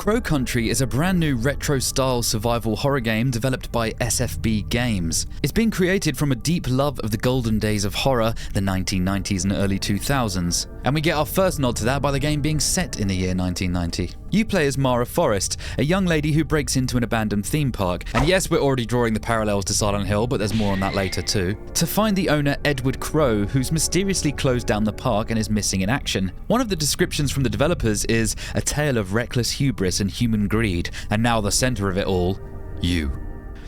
Crow Country is a brand new retro-style survival horror game developed by SFB Games. It's been created from a deep love of the golden days of horror, the 1990s and early 2000s. And we get our first nod to that by the game being set in the year 1990. You play as Mara Forrest, a young lady who breaks into an abandoned theme park. And yes, we're already drawing the parallels to Silent Hill, but there's more on that later too. To find the owner Edward Crow, who's mysteriously closed down the park and is missing in action. One of the descriptions from the developers is a tale of reckless hubris and human greed, and now the center of it all, you.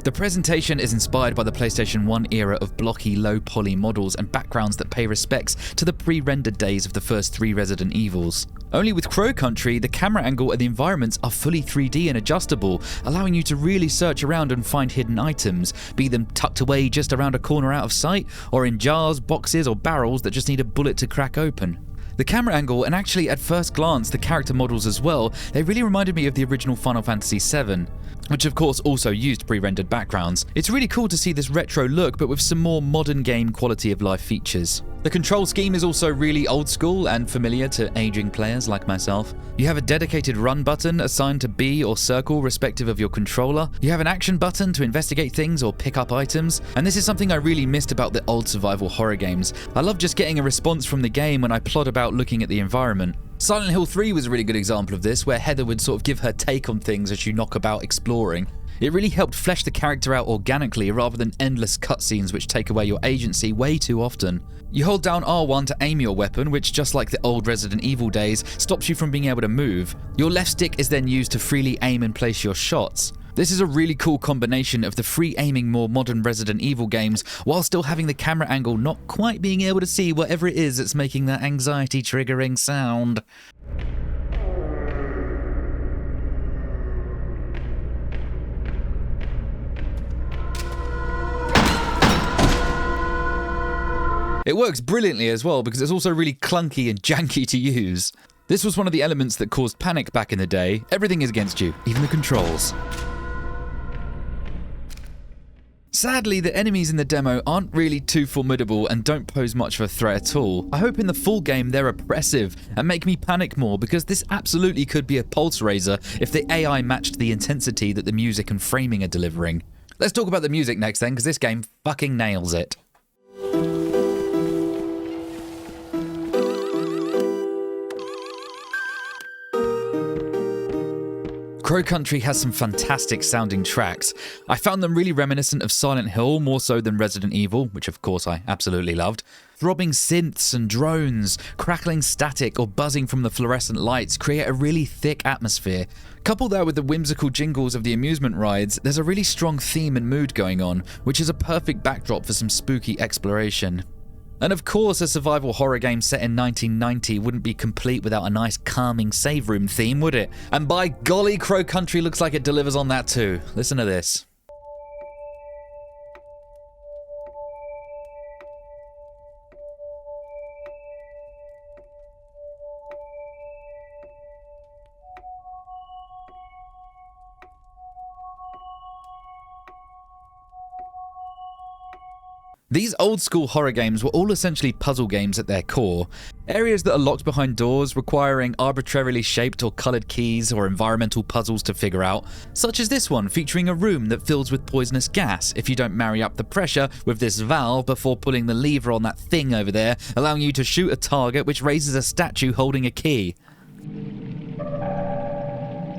The presentation is inspired by the PlayStation 1 era of blocky, low-poly models and backgrounds that pay respects to the pre-rendered days of the first 3 Resident Evils. Only with Crow Country, the camera angle and the environments are fully 3D and adjustable, allowing you to really search around and find hidden items, be them tucked away just around a corner out of sight, or in jars, boxes, or barrels that just need a bullet to crack open. The camera angle, and actually at first glance the character models as well, they really reminded me of the original Final Fantasy VII, which of course also used pre-rendered backgrounds. It's really cool to see this retro look, but with some more modern game quality of life features. The control scheme is also really old school and familiar to aging players like myself. You have a dedicated run button assigned to B or circle respective of your controller. You have an action button to investigate things or pick up items. And this is something I really missed about the old survival horror games. I love just getting a response from the game when I plod about looking at the environment. Silent Hill 3 was a really good example of this, where Heather would sort of give her take on things as you knock about exploring. It really helped flesh the character out organically rather than endless cutscenes which take away your agency way too often. You hold down R1 to aim your weapon, which just like the old Resident Evil days, stops you from being able to move. Your left stick is then used to freely aim and place your shots. This is a really cool combination of the free aiming more modern Resident Evil games, while still having the camera angle not quite being able to see whatever it is that's making that anxiety triggering sound. It works brilliantly as well because it's also really clunky and janky to use. This was one of the elements that caused panic back in the day. Everything is against you, even the controls. Sadly, the enemies in the demo aren't really too formidable and don't pose much of a threat at all. I hope in the full game they're oppressive and make me panic more, because this absolutely could be a pulse raiser if the AI matched the intensity that the music and framing are delivering. Let's talk about the music next then, because this game fucking nails it. Crow Country has some fantastic sounding tracks. I found them really reminiscent of Silent Hill more so than Resident Evil, which of course I absolutely loved. Throbbing synths and drones, crackling static or buzzing from the fluorescent lights create a really thick atmosphere. Couple that with the whimsical jingles of the amusement rides, there's a really strong theme and mood going on, which is a perfect backdrop for some spooky exploration. And of course, a survival horror game set in 1990 wouldn't be complete without a nice calming save room theme, would it? And by golly, Crow Country looks like it delivers on that too. Listen to this. These old school horror games were all essentially puzzle games at their core. Areas that are locked behind doors, requiring arbitrarily shaped or coloured keys or environmental puzzles to figure out, such as this one featuring a room that fills with poisonous gas if you don't marry up the pressure with this valve before pulling the lever on that thing over there, allowing you to shoot a target which raises a statue holding a key.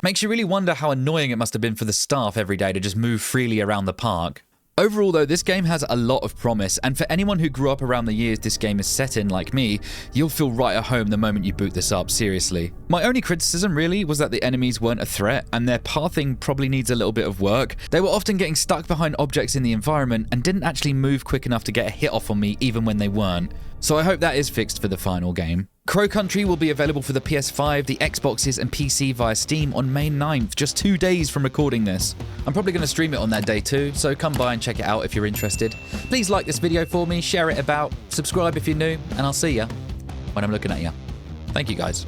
Makes you really wonder how annoying it must have been for the staff every day to just move freely around the park. Overall though, this game has a lot of promise, and for anyone who grew up around the years this game is set in like me, you'll feel right at home the moment you boot this up, seriously. My only criticism really was that the enemies weren't a threat, and their pathing probably needs a little bit of work. They were often getting stuck behind objects in the environment and didn't actually move quick enough to get a hit off on me even when they weren't. So I hope that is fixed for the final game. Crow Country will be available for the PS5, the Xboxes and PC via Steam on May 9th, just 2 days from recording this. I'm probably going to stream it on that day too, so come by and check it out if you're interested. Please like this video for me, share it about, subscribe if you're new, and I'll see ya when I'm looking at ya. Thank you guys.